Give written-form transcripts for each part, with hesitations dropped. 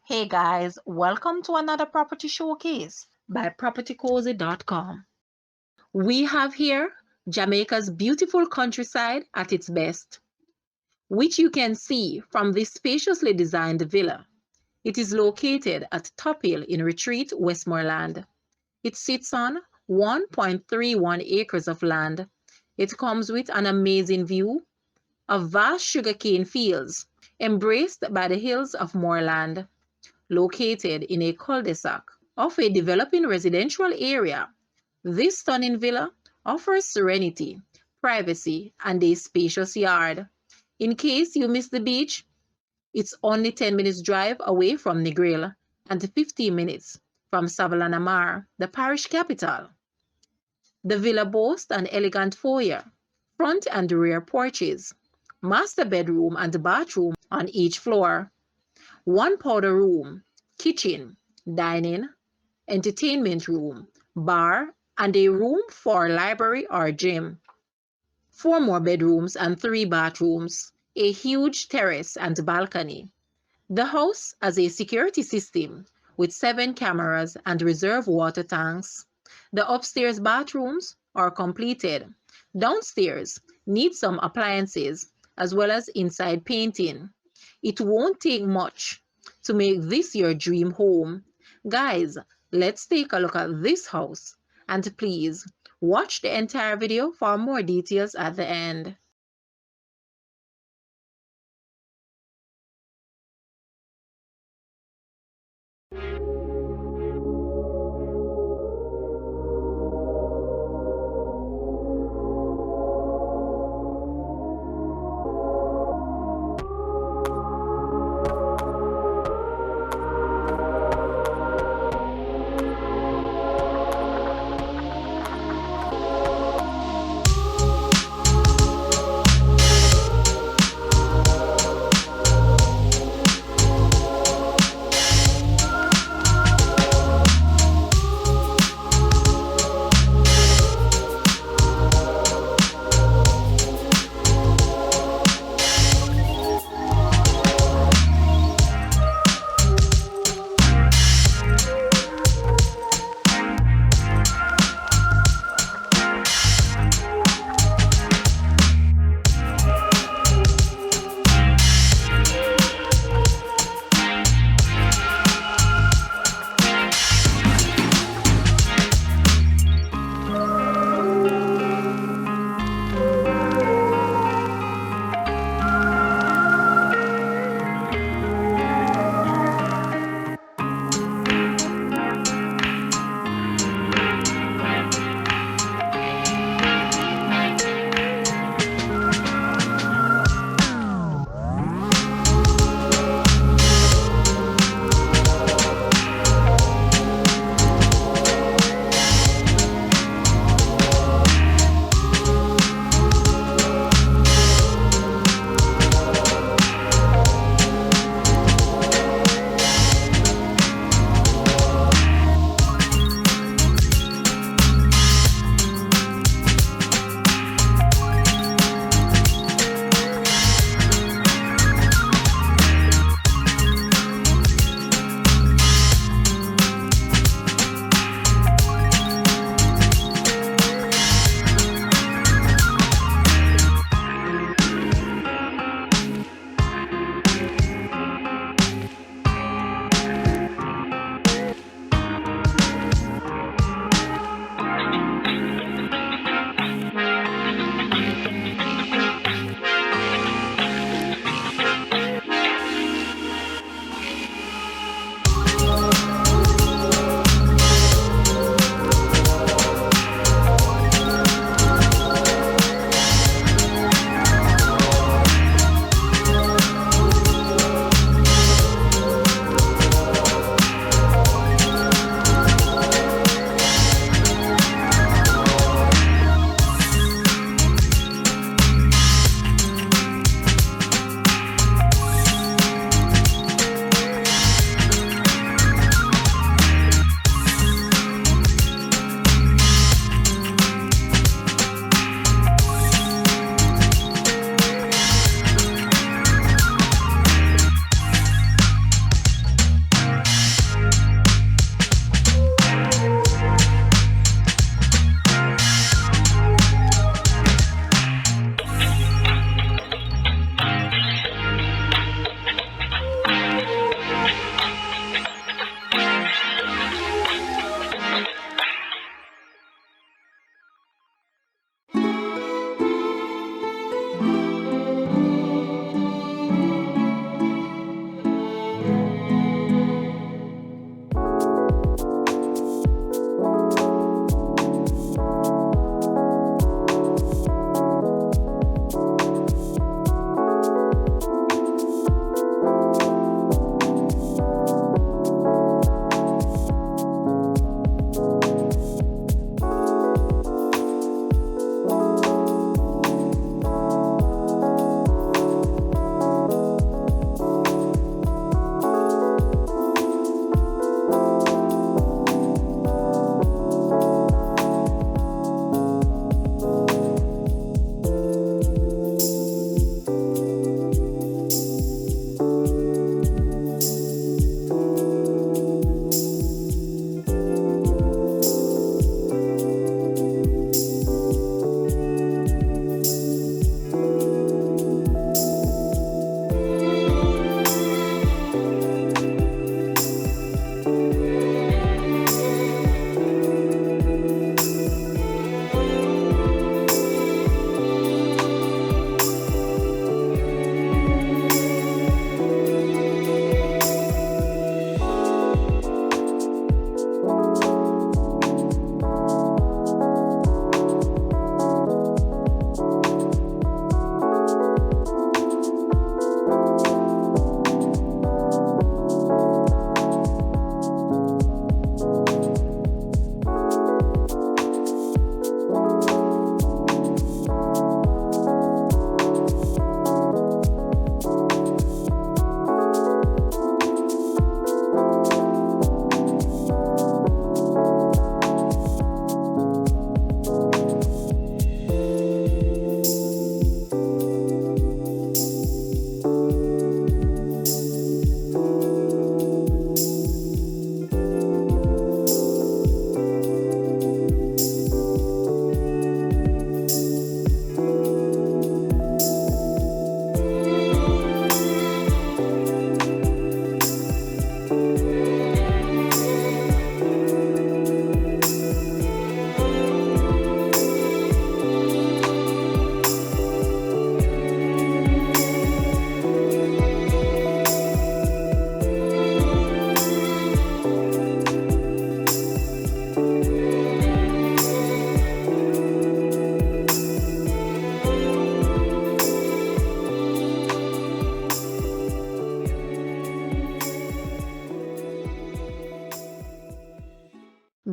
Hey guys, welcome to another property showcase by propertycozy.com. We have here Jamaica's beautiful countryside at its best, which you can see from this spaciously designed villa. It is located at Top Hill in Retreat, Westmoreland. It sits on 1.31 acres of land. It comes with an amazing view of vast sugarcane fields embraced by the hills of Moreland, located in a cul-de-sac of a developing residential area. This stunning villa offers serenity, privacy, and a spacious yard. In case you miss the beach, it's only 10 minutes drive away from Negril and 15 minutes from Sav la Mar, the parish capital. The villa boasts an elegant foyer, front and rear porches, master bedroom and bathroom on each floor, one powder room, kitchen, dining, entertainment room, bar, and a room for library or gym. Four more bedrooms and three bathrooms, a huge terrace and balcony. The house has a security system with 7 cameras and reserve water tanks. The upstairs bathrooms are completed. Downstairs need some appliances as well as inside painting. It won't take much to make this your dream home. Guys, let's take a look at this house, and please watch the entire video for more details at the end.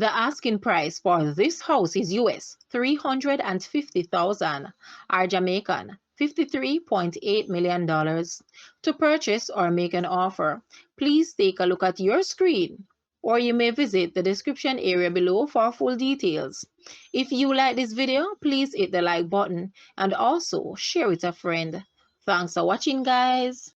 The asking price for this house is US $350,000 or Jamaican $53.8 million. To purchase or make an offer, please take a look at your screen, or you may visit the description area below for full details. If you like this video, please hit the like button and also share with a friend. Thanks for watching, guys.